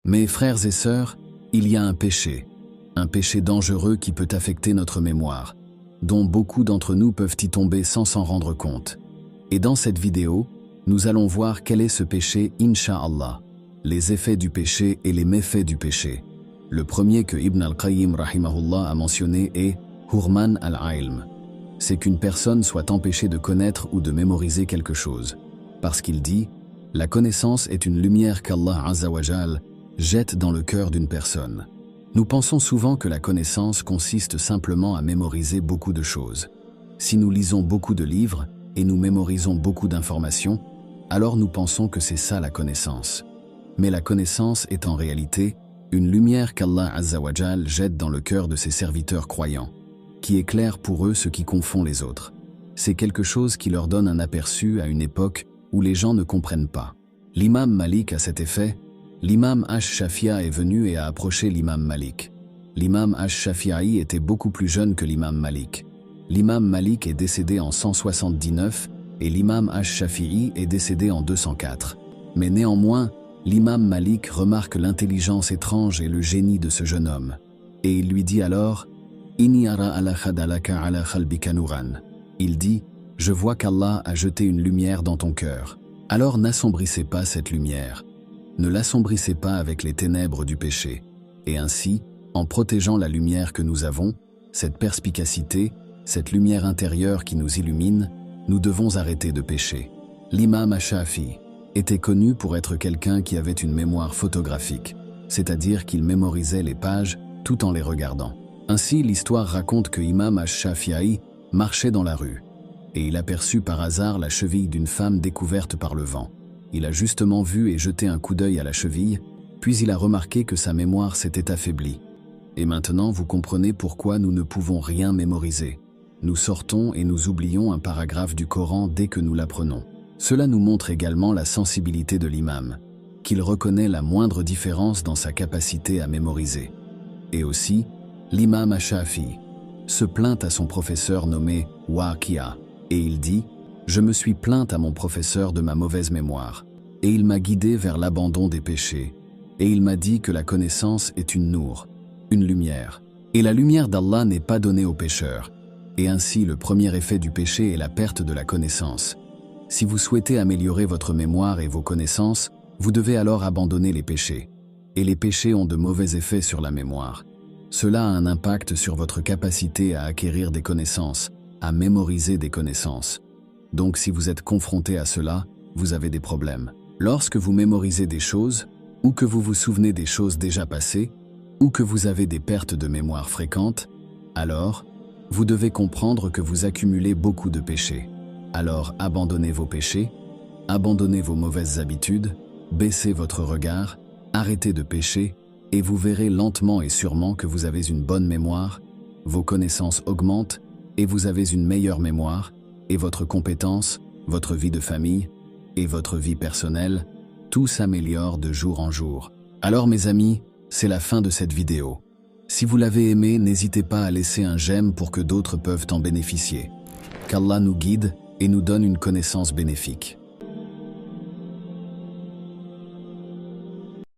Mes frères et sœurs, il y a un péché dangereux qui peut affecter notre mémoire, dont beaucoup d'entre nous peuvent y tomber sans s'en rendre compte. Et dans cette vidéo, nous allons voir quel est ce péché, Inch'Allah, les effets du péché et les méfaits du péché. Le premier que Ibn al-Qayyim rahimahullah a mentionné est Hurman al-Ilm. C'est qu'une personne soit empêchée de connaître ou de mémoriser quelque chose. Parce qu'il dit, la connaissance est une lumière qu'Allah Azza wa Jal jette dans le cœur d'une personne. Nous pensons souvent que la connaissance consiste simplement à mémoriser beaucoup de choses. Si nous lisons beaucoup de livres et nous mémorisons beaucoup d'informations, alors nous pensons que c'est ça la connaissance. Mais la connaissance est en réalité une lumière qu'Allah Azza wa Jal jette dans le cœur de ses serviteurs croyants, qui éclaire pour eux ce qui confond les autres. C'est quelque chose qui leur donne un aperçu à une époque où les gens ne comprennent pas. L'imam Malik a cet effet. L'imam Ash-Shafi'a est venu et a approché l'imam Malik. L'imam Ash-Shafi'i était beaucoup plus jeune que l'imam Malik. L'imam Malik est décédé en 179 et l'imam Ash-Shafi'i est décédé en 204. Mais néanmoins, l'imam Malik remarque l'intelligence étrange et le génie de ce jeune homme. Et il lui dit alors « Inni ara ala khadalaka ala khalbika nuran » Il dit « Je vois qu'Allah a jeté une lumière dans ton cœur. Alors n'assombrissez pas cette lumière. Ne l'assombrissez pas avec les ténèbres du péché. Et ainsi, en protégeant la lumière que nous avons, cette perspicacité, cette lumière intérieure qui nous illumine, nous devons arrêter de pécher. » L'imam Ash-Shafi'i était connu pour être quelqu'un qui avait une mémoire photographique, c'est-à-dire qu'il mémorisait les pages tout en les regardant. Ainsi, l'histoire raconte que Imam Ash-Shafi'i marchait dans la rue, et il aperçut par hasard la cheville d'une femme découverte par le vent. Il a justement vu et jeté un coup d'œil à la cheville, puis il a remarqué que sa mémoire s'était affaiblie. Et maintenant, vous comprenez pourquoi nous ne pouvons rien mémoriser. Nous sortons et nous oublions un paragraphe du Coran dès que nous l'apprenons. Cela nous montre également la sensibilité de l'imam, qu'il reconnaît la moindre différence dans sa capacité à mémoriser. Et aussi, l'imam Ash-Shafi'i se plaint à son professeur nommé Waqi'a, et il dit « Je me suis plaint à mon professeur de ma mauvaise mémoire, et il m'a guidé vers l'abandon des péchés, et il m'a dit que la connaissance est une nour, une lumière, et la lumière d'Allah n'est pas donnée aux pécheurs, et ainsi le premier effet du péché est la perte de la connaissance. Si vous souhaitez améliorer votre mémoire et vos connaissances, vous devez alors abandonner les péchés. Et les péchés ont de mauvais effets sur la mémoire. Cela a un impact sur votre capacité à acquérir des connaissances, à mémoriser des connaissances. Donc si vous êtes confronté à cela, vous avez des problèmes. Lorsque vous mémorisez des choses, ou que vous vous souvenez des choses déjà passées, ou que vous avez des pertes de mémoire fréquentes, alors, vous devez comprendre que vous accumulez beaucoup de péchés. Alors abandonnez vos péchés, abandonnez vos mauvaises habitudes, baissez votre regard, arrêtez de pécher, et vous verrez lentement et sûrement que vous avez une bonne mémoire, vos connaissances augmentent, et vous avez une meilleure mémoire, et votre compétence, votre vie de famille, et votre vie personnelle, tout s'améliore de jour en jour. Alors mes amis, c'est la fin de cette vidéo. Si vous l'avez aimé, n'hésitez pas à laisser un j'aime pour que d'autres peuvent en bénéficier. Qu'Allah nous guide et nous donne une connaissance bénéfique.